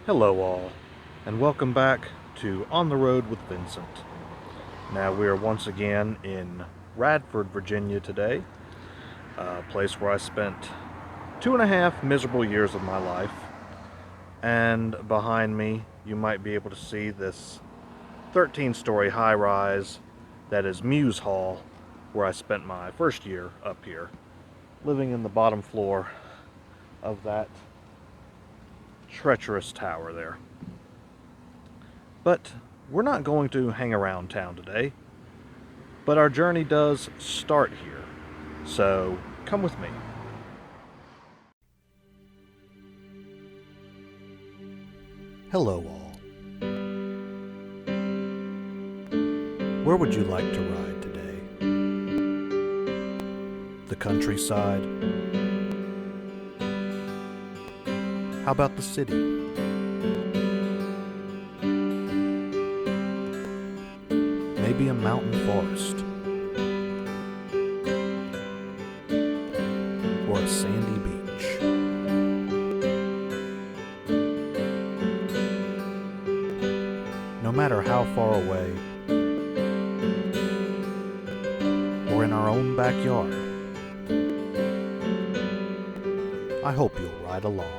Hello all, and welcome back to On the Road with Vincent. Now we are once again in Radford, Virginia today, a place where I spent 2.5 miserable years of my life. And behind me you might be able to see this 13-story high-rise that is Muse Hall, where I spent my first year up here, living in the bottom floor of that treacherous tower there. But we're not going to hang around town today, but our journey does start here, so come with me. Hello all. Where would you like to ride today? The countryside? How about the city? Maybe a mountain forest? Or a sandy beach? No matter how far away, or in our own backyard, I hope you'll ride along.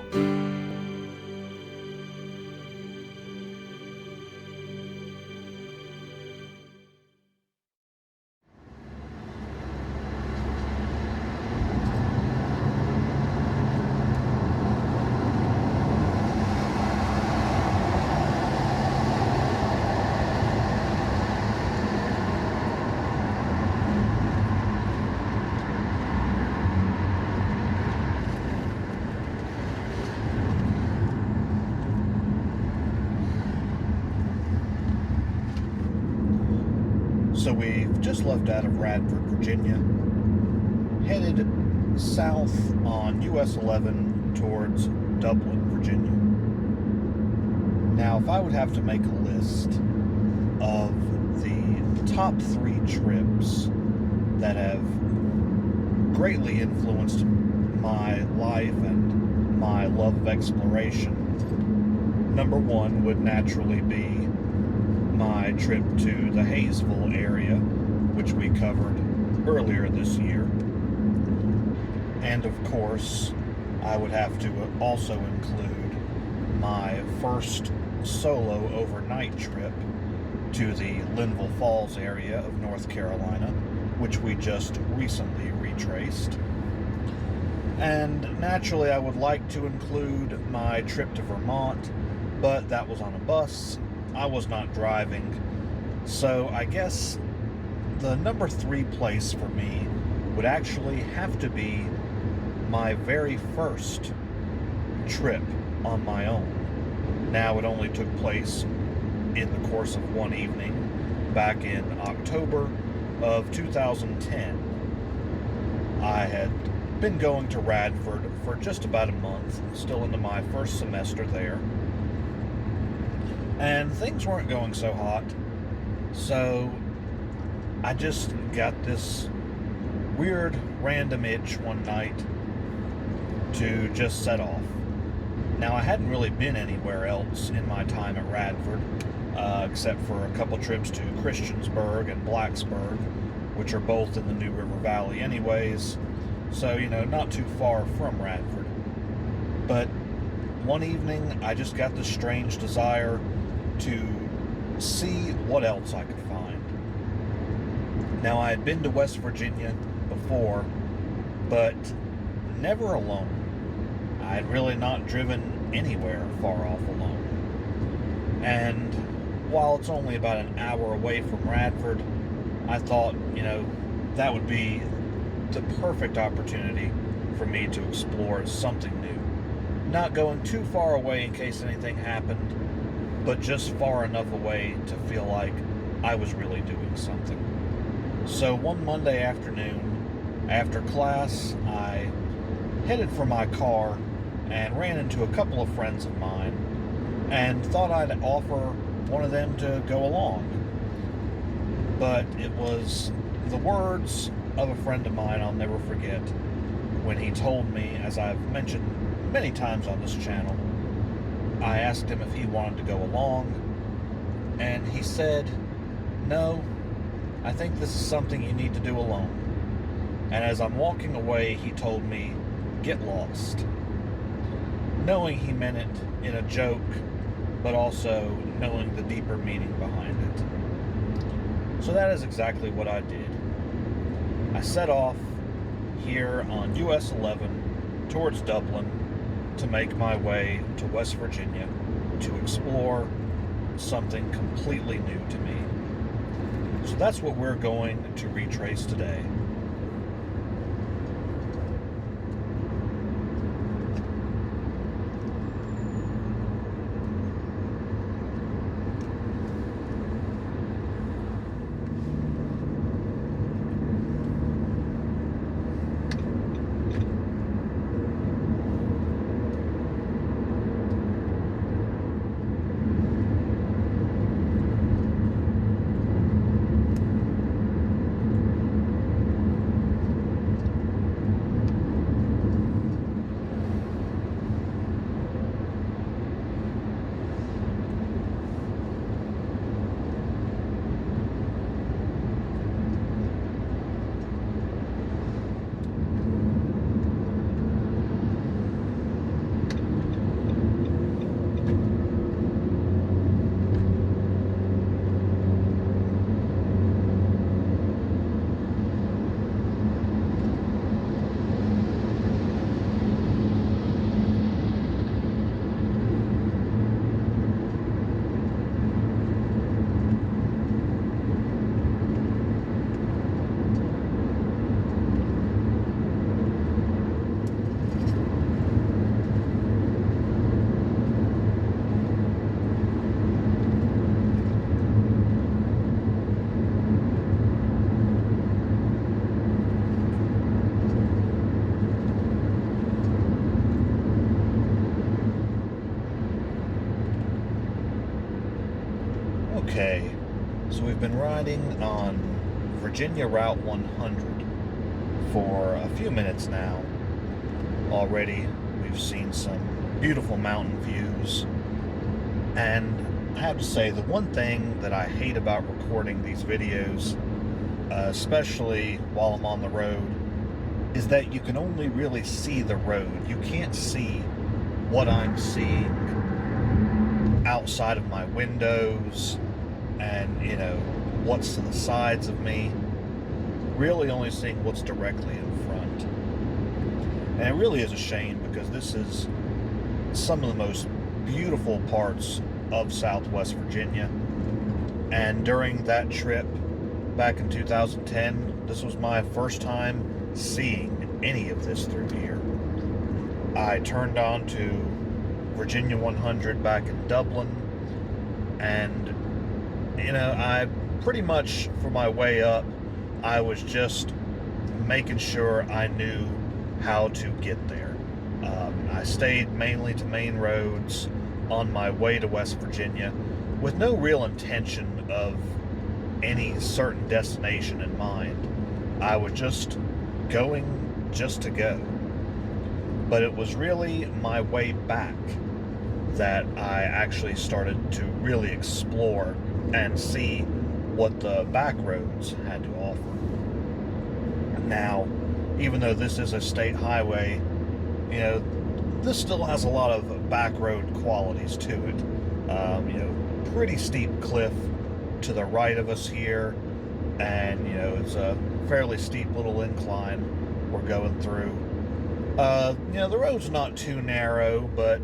So we've just left out of Radford, Virginia, headed south on US 11 towards Dublin, Virginia. Now, if I would have to make a list of the top 3 trips that have greatly influenced my life and my love of exploration, number 1 would naturally be my trip to the Hayesville area, which we covered earlier this year. And of course, I would have to also include my first solo overnight trip to the Linville Falls area of North Carolina, which we just recently retraced. And naturally, I would like to include my trip to Vermont, but that was on a bus. I was not driving, so I guess the number 3 place for me would actually have to be my very first trip on my own. Now, it only took place in the course of one evening back in October of 2010. I had been going to Radford for just about a month, still into my first semester there. And things weren't going so hot, so I just got this weird random itch one night to just set off. Now, I hadn't really been anywhere else in my time at Radford, except for a couple trips to Christiansburg and Blacksburg, which are both in the New River Valley anyways, so, not too far from Radford. But one evening, I just got this strange desire to see what else I could find. Now, I had been to West Virginia before, but never alone. I had really not driven anywhere far off alone. And while it's only about an hour away from Radford, I thought, that would be the perfect opportunity for me to explore something new. Not going too far away in case anything happened, but just far enough away to feel like I was really doing something. So one Monday afternoon, after class, I headed for my car and ran into a couple of friends of mine and thought I'd offer one of them to go along. But it was the words of a friend of mine I'll never forget when he told me, as I've mentioned many times on this channel, I asked him if he wanted to go along, and he said, "No, I think this is something you need to do alone." And as I'm walking away, he told me, "Get lost." Knowing he meant it in a joke, but also knowing the deeper meaning behind it. So that is exactly what I did. I set off here on US 11 towards Dublin to make my way to West Virginia to explore something completely new to me. So that's what we're going to retrace today. Okay, so we've been riding on Virginia Route 100 for a few minutes now. Already, we've seen some beautiful mountain views, and I have to say, the one thing that I hate about recording these videos, especially while I'm on the road, is that you can only really see the road. You can't see what I'm seeing outside of my windows and, you know, what's to the sides of me. Really only seeing what's directly in front. And it really is a shame, because this is some of the most beautiful parts of Southwest Virginia. And during that trip back in 2010, this was my first time seeing any of this through here. I turned on to Virginia 100 back in Dublin, and you know, I pretty much, for my way up, I was just making sure I knew how to get there. I stayed mainly to main roads on my way to West Virginia, with no real intention of any certain destination in mind. I was just going just to go. But it was really my way back that I actually started to really explore and see what the back roads had to offer. Now, even though this is a state highway, you know, this still has a lot of back road qualities to it. You know, pretty steep cliff to the right of us here, and you know, it's a fairly steep little incline we're going through. You know, the road's not too narrow, but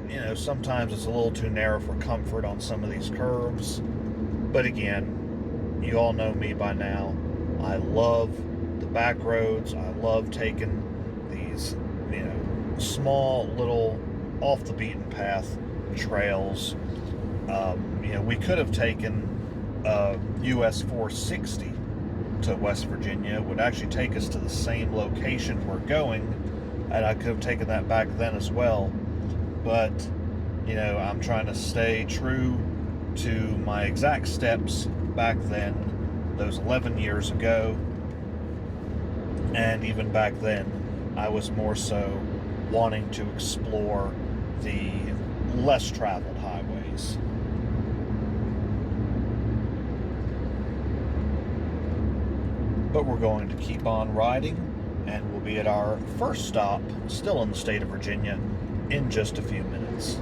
you know, sometimes it's a little too narrow for comfort on some of these curves. But again, you all know me by now. I love the back roads. I love taking these, you know, small little off the beaten path trails. You know, we could have taken US 460 to West Virginia. It would actually take us to the same location we're going, and I could have taken that back then as well. But, you know, I'm trying to stay true to my exact steps back then, those 11 years ago. And even back then, I was more so wanting to explore the less traveled highways. But we're going to keep on riding, and we'll be at our first stop, still in the state of Virginia, in just a few minutes.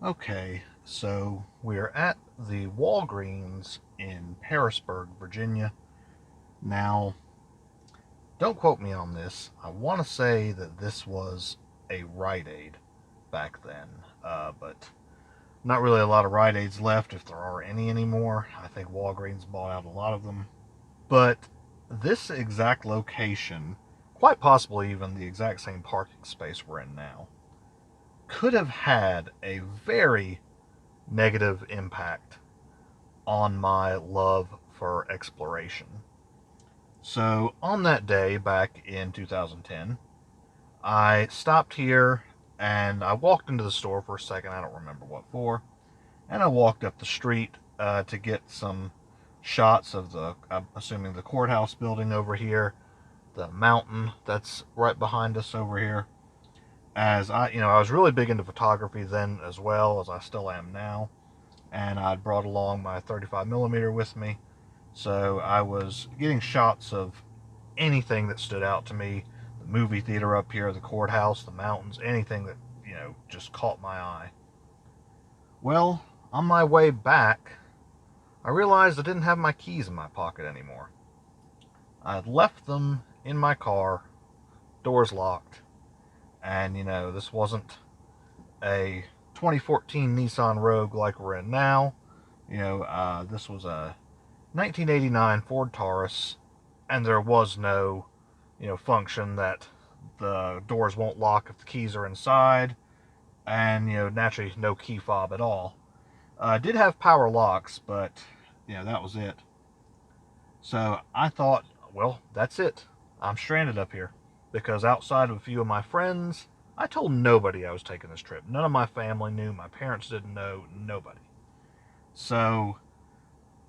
Okay, so we're at the Walgreens in Harrisburg, Virginia. Now, don't quote me on this. I want to say that this was a Rite Aid back then, but not really a lot of Rite Aids left, if there are any anymore. I think Walgreens bought out a lot of them. But this exact location, quite possibly even the exact same parking space we're in now, could have had a very negative impact on my love for exploration. So on that day back in 2010, I stopped here and I walked into the store for a second. I don't remember what for. And I walked up the street to get some shots of I'm assuming the courthouse building over here, the mountain that's right behind us over here. As I was really big into photography then, as well as I still am now, and I'd brought along my 35mm with me, so I was getting shots of anything that stood out to me. The movie theater up here, the courthouse, the mountains, anything that just caught my eye. Well, on my way back, I realized I didn't have my keys in my pocket anymore. I had left them in my car, doors locked, and this wasn't a 2014 Nissan Rogue like we're in now. This was a 1989 Ford Taurus, and there was no function that the doors won't lock if the keys are inside, and naturally no key fob at all. Did have power locks, but that was it. So I thought, well, that's it. I'm stranded up here, because outside of a few of my friends, I told nobody I was taking this trip. None of my family knew. My parents didn't know. Nobody. So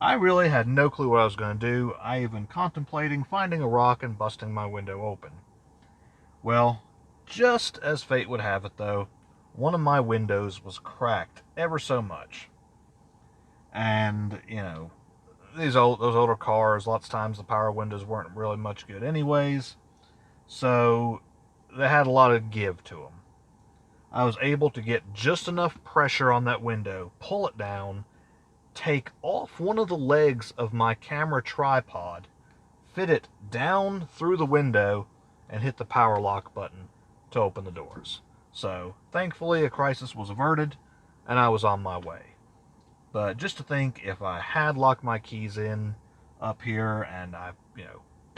I really had no clue what I was going to do. I even contemplating finding a rock and busting my window open. Well, just as fate would have it, though, one of my windows was cracked ever so much. And, those older cars, lots of times the power windows weren't really much good anyways. So they had a lot of give to them. I was able to get just enough pressure on that window, pull it down, take off one of the legs of my camera tripod, fit it down through the window, and hit the power lock button to open the doors. So thankfully a crisis was averted and I was on my way. But just to think, if I had locked my keys in up here and I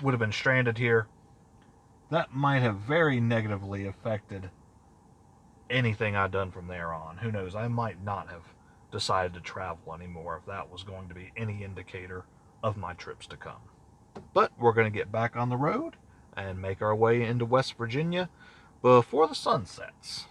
would have been stranded here, that might have very negatively affected anything I'd done from there on. Who knows, I might not have decided to travel anymore if that was going to be any indicator of my trips to come. But we're going to get back on the road and make our way into West Virginia before the sun sets.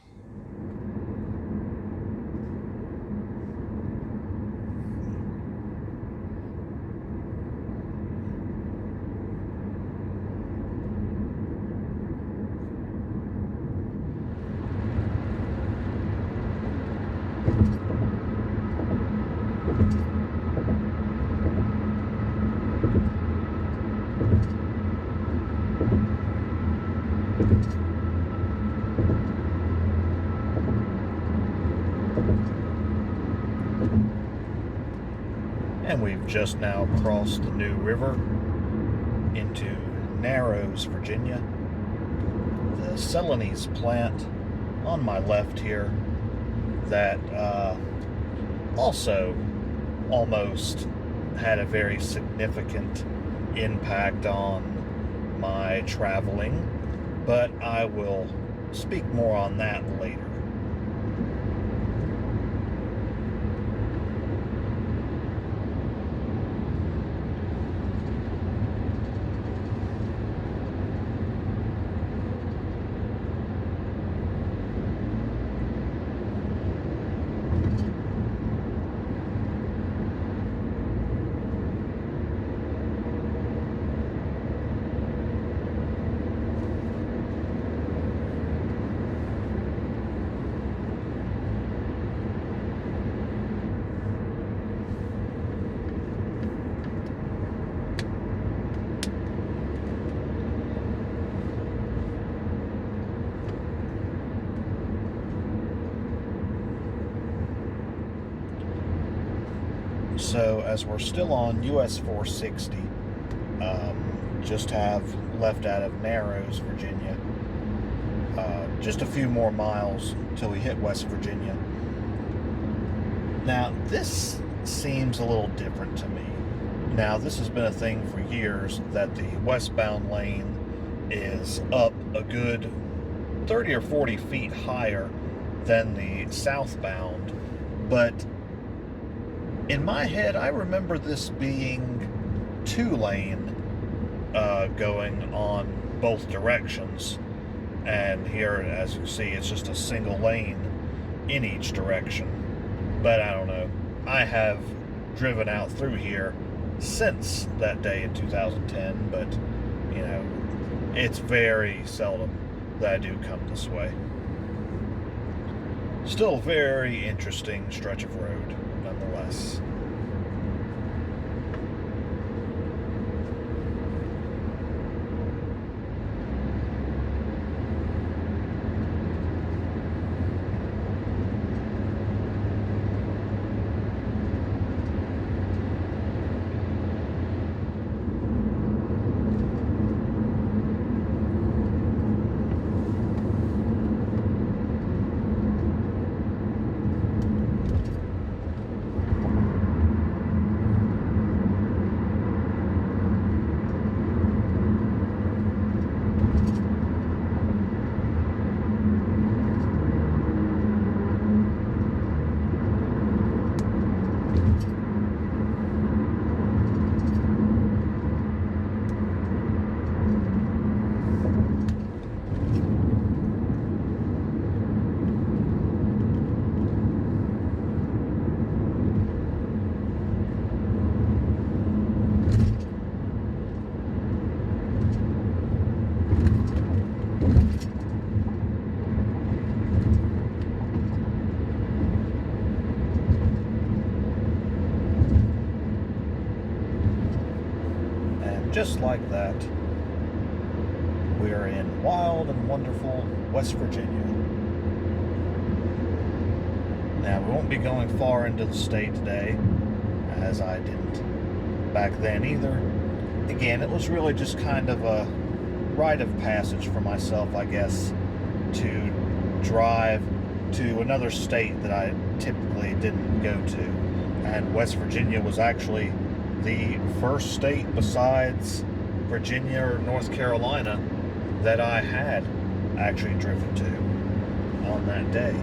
and we've just now crossed the New River into Narrows, Virginia. The Celanese plant on my left here that also almost had a very significant impact on my traveling, but I will speak more on that later. So as we're still on US 460, just have left out of Narrows, Virginia. Just a few more miles till we hit West Virginia. Now this seems a little different to me. Now this has been a thing for years that the westbound lane is up a good 30 or 40 feet higher than the southbound, but in my head, I remember this being 2-lane going on both directions. And here, as you see, it's just a single lane in each direction. But I don't know. I have driven out through here since that day in 2010, but, you know, it's very seldom that I do come this way. Still a very interesting stretch of road, nonetheless. Just like that, we are in wild and wonderful West Virginia. Now, we won't be going far into the state today, as I didn't back then either. Again, it was really just kind of a rite of passage for myself, I guess, to drive to another state that I typically didn't go to. And West Virginia was actually the first state besides Virginia or North Carolina that I had actually driven to on that day.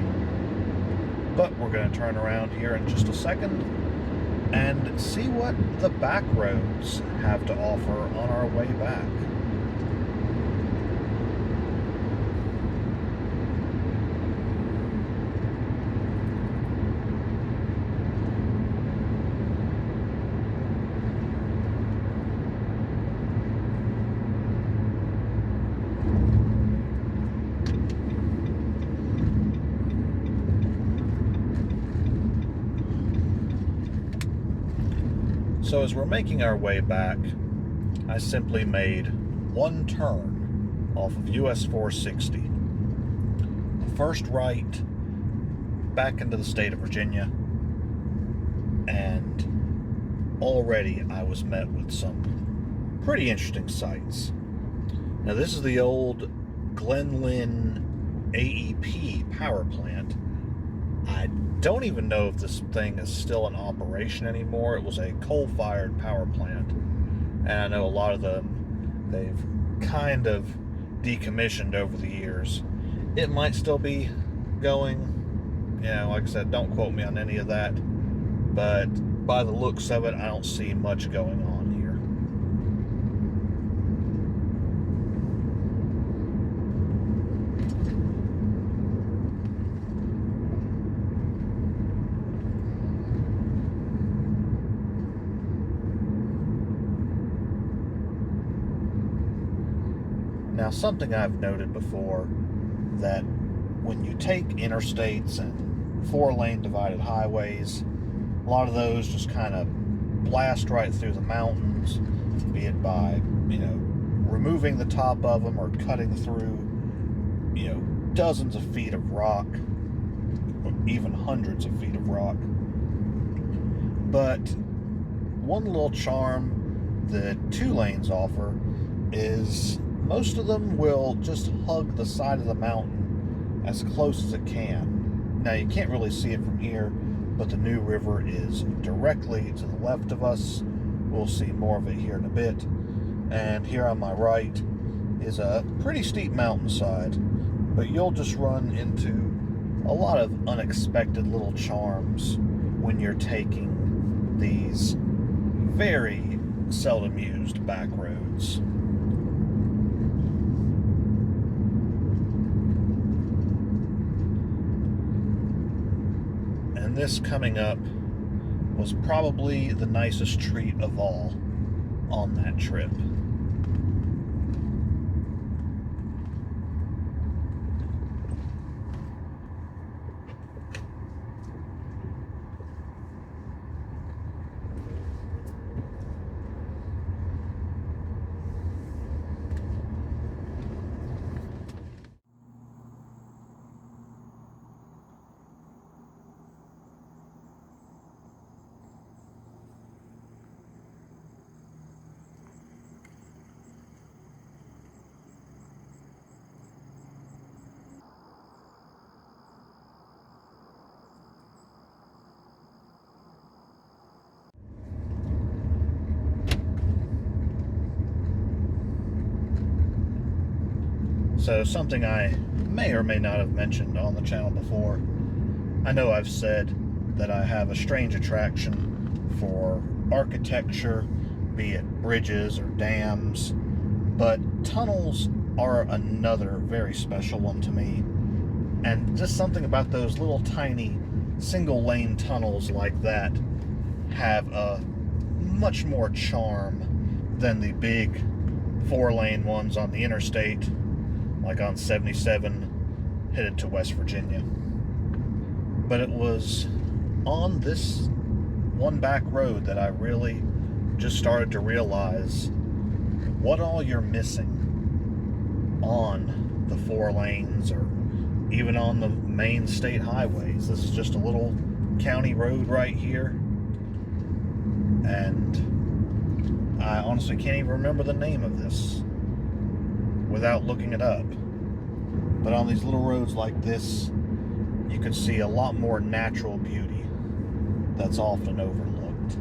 But we're going to turn around here in just a second and see what the back roads have to offer on our way back. So as we're making our way back, I simply made one turn off of US 460. First right back into the state of Virginia, and already I was met with some pretty interesting sights. Now, this is the old Glenlyn AEP power plant. I don't even know if this thing is still in operation anymore. It was a coal-fired power plant, and I know a lot of them, they've kind of decommissioned over the years. It might still be going. Like I said, don't quote me on any of that, but by the looks of it, I don't see much going on here. Now, something I've noted before, that when you take interstates and 4-lane divided highways, a lot of those just kind of blast right through the mountains, be it by, removing the top of them or cutting through, dozens of feet of rock, or even hundreds of feet of rock. But one little charm the 2 lanes offer is most of them will just hug the side of the mountain as close as it can. Now, you can't really see it from here, but the New River is directly to the left of us. We'll see more of it here in a bit. And here on my right is a pretty steep mountainside, but you'll just run into a lot of unexpected little charms when you're taking these very seldom used back roads. And this coming up was probably the nicest treat of all on that trip. So, something I may or may not have mentioned on the channel before. I know I've said that I have a strange attraction for architecture, be it bridges or dams, but tunnels are another very special one to me. And just something about those little tiny single-lane tunnels like that have a much more charm than the big 4-lane ones on the interstate, like on 77 headed to West Virginia. But it was on this one back road that I really just started to realize what all you're missing on the 4 lanes or even on the main state highways. This is just a little county road right here, and I honestly can't even remember the name of this without looking it up. But on these little roads like this, you can see a lot more natural beauty that's often overlooked.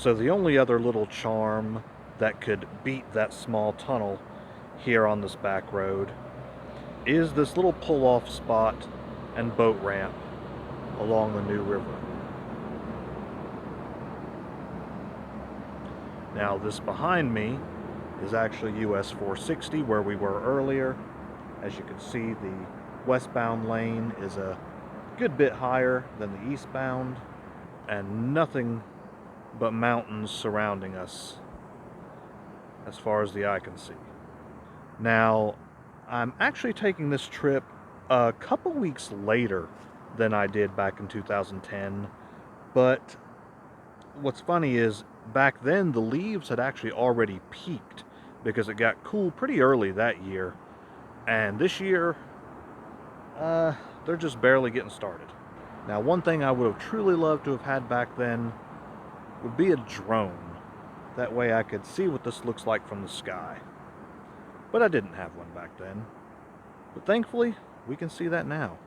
So the only other little charm that could beat that small tunnel here on this back road is this little pull-off spot and boat ramp along the New River. Now this behind me is actually US 460 where we were earlier. As you can see, the westbound lane is a good bit higher than the eastbound, and nothing but mountains surrounding us as far as the eye can see. Now, I'm actually taking this trip a couple weeks later than I did back in 2010, but what's funny is back then the leaves had actually already peaked because it got cool pretty early that year, and this year they're just barely getting started. Now, one thing I would have truly loved to have had back then would be a drone. That way I could see what this looks like from the sky. But I didn't have one back then. But thankfully, we can see that now.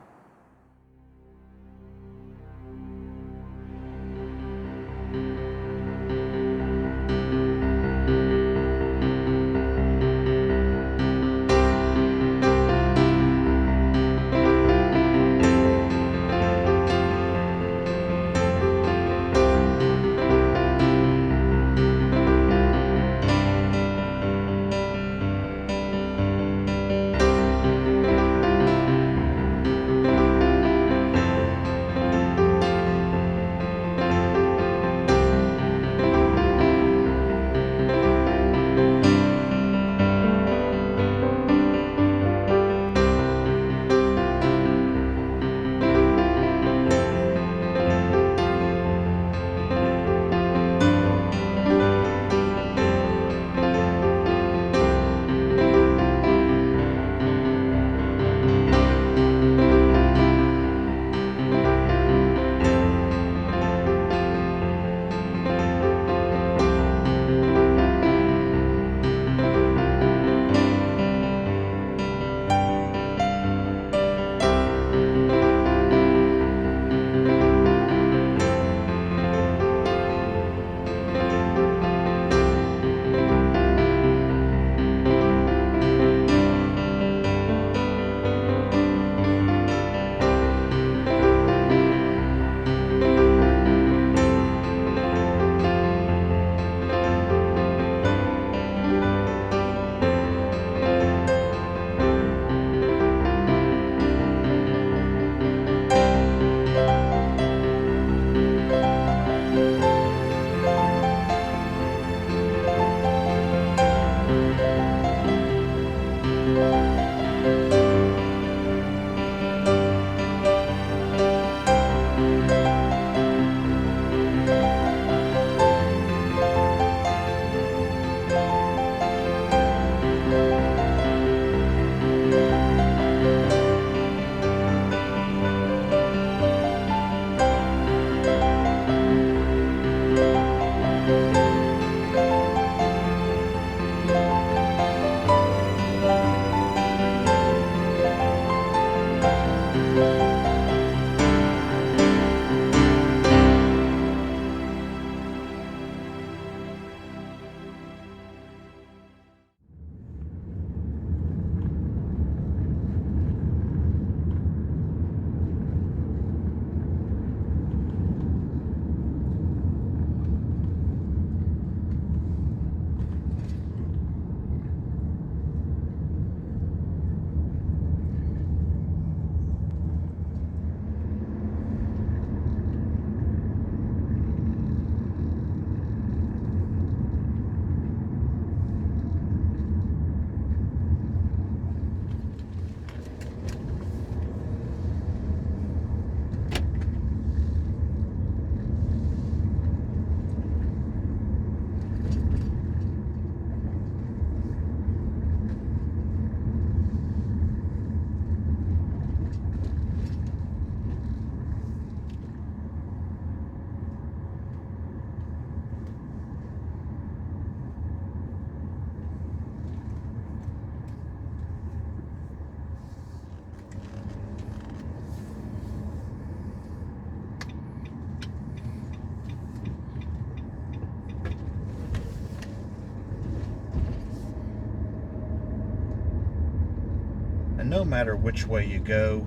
no matter which way you go,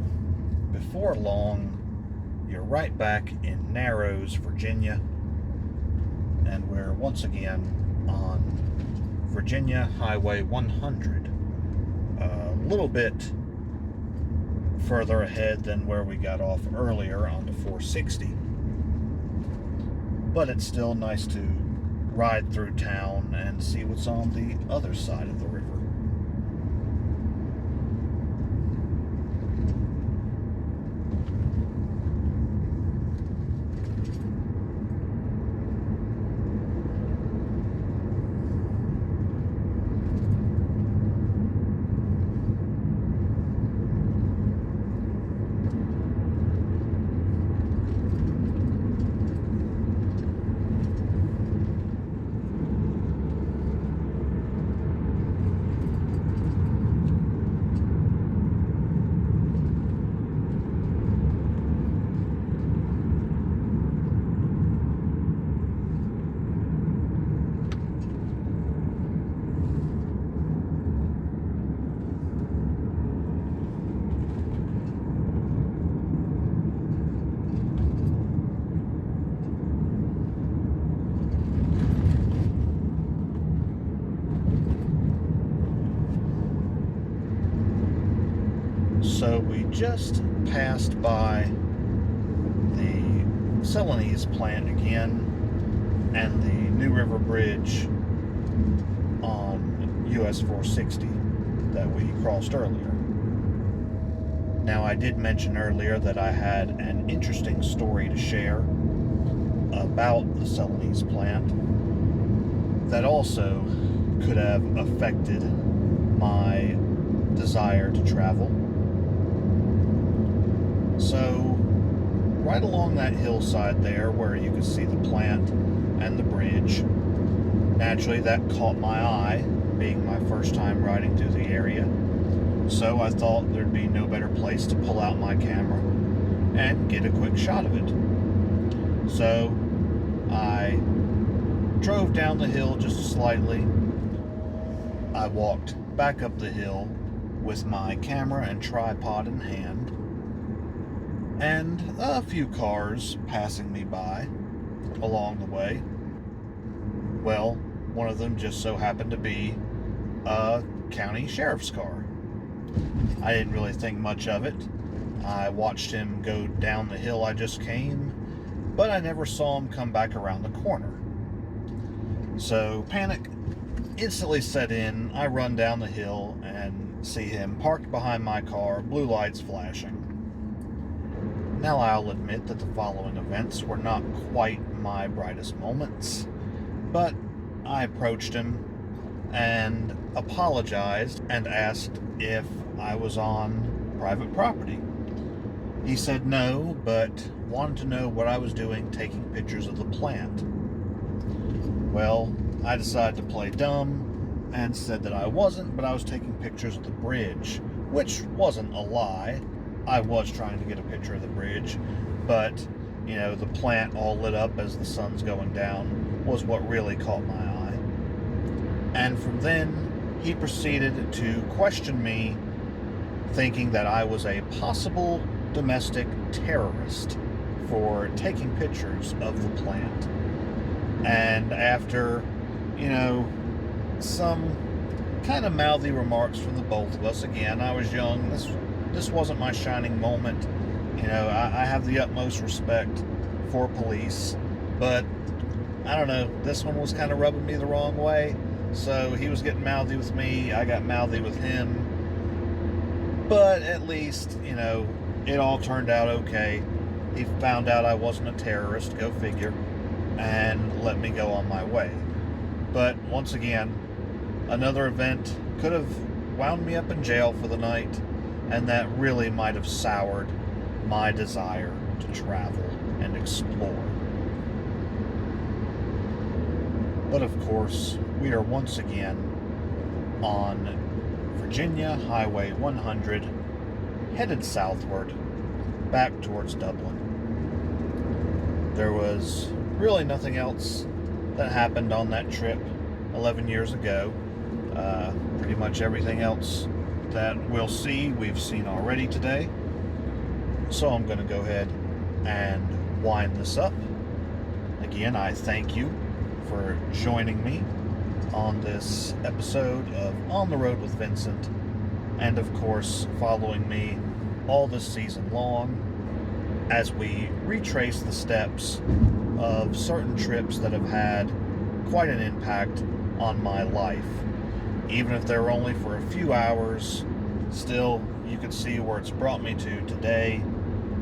before long, you're right back in Narrows, Virginia, and we're once again on Virginia Highway 100. A little bit further ahead than where we got off earlier on the 460. But it's still nice to ride through town and see what's on the other side of the river. So we just passed by the Celanese plant again and the New River Bridge on US 460 that we crossed earlier. Now, I did mention earlier that I had an interesting story to share about the Celanese plant that also could have affected my desire to travel. So, right along that hillside there where you can see the plant and the bridge, naturally that caught my eye, being my first time riding through the area. So I thought there'd be no better place to pull out my camera and get a quick shot of it. So I drove down the hill just slightly. I walked back up the hill with my camera and tripod in hand, and a few cars passing me by along the way. Well, one of them just so happened to be a county sheriff's car. I didn't really think much of it. I watched him go down the hill I just came, but I never saw him come back around the corner. So panic instantly set in. I run down the hill and see him parked behind my car, blue lights flashing. Now, I'll admit that the following events were not quite my brightest moments, but I approached him and apologized and asked if I was on private property. He said no, but wanted to know what I was doing taking pictures of the plant. Well, I decided to play dumb and said that I wasn't, but I was taking pictures of the bridge, which wasn't a lie. I was trying to get a picture of the bridge, but, you know, the plant all lit up as the sun's going down was what really caught my eye. And from then, he proceeded to question me, thinking that I was a possible domestic terrorist for taking pictures of the plant. And after, you know, some kind of mouthy remarks from the both of us, again, I was young, this wasn't my shining moment. You know, I have the utmost respect for police, but I don't know, this one was kind of rubbing me the wrong way. So he was getting mouthy with me, I got mouthy with him. But at least, you know, it all turned out okay. He found out I wasn't a terrorist, go figure, and let me go on my way. But once again, another event could have wound me up in jail for the night, and that really might have soured my desire to travel and explore. But of course, we are once again on Virginia Highway 100, headed southward, back towards Dublin. There was really nothing else that happened on that trip 11 years ago. Pretty much everything else that we've seen already today. So I'm going to go ahead and wind this up. Again, I thank you for joining me on this episode of On the Road with Vincent, and of course following me all this season long as we retrace the steps of certain trips that have had quite an impact on my life. Even if they're only for a few hours, still you can see where it's brought me to today,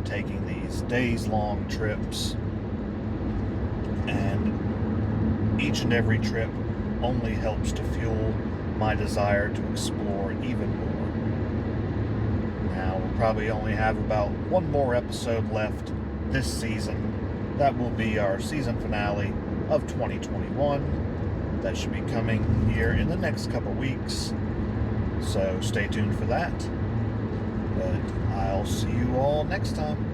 taking these days-long trips. And each and every trip only helps to fuel my desire to explore even more. Now, we'll probably only have about one more episode left this season. That will be our season finale of 2021. That should be coming here in the next couple weeks. So stay tuned for that. But I'll see you all next time.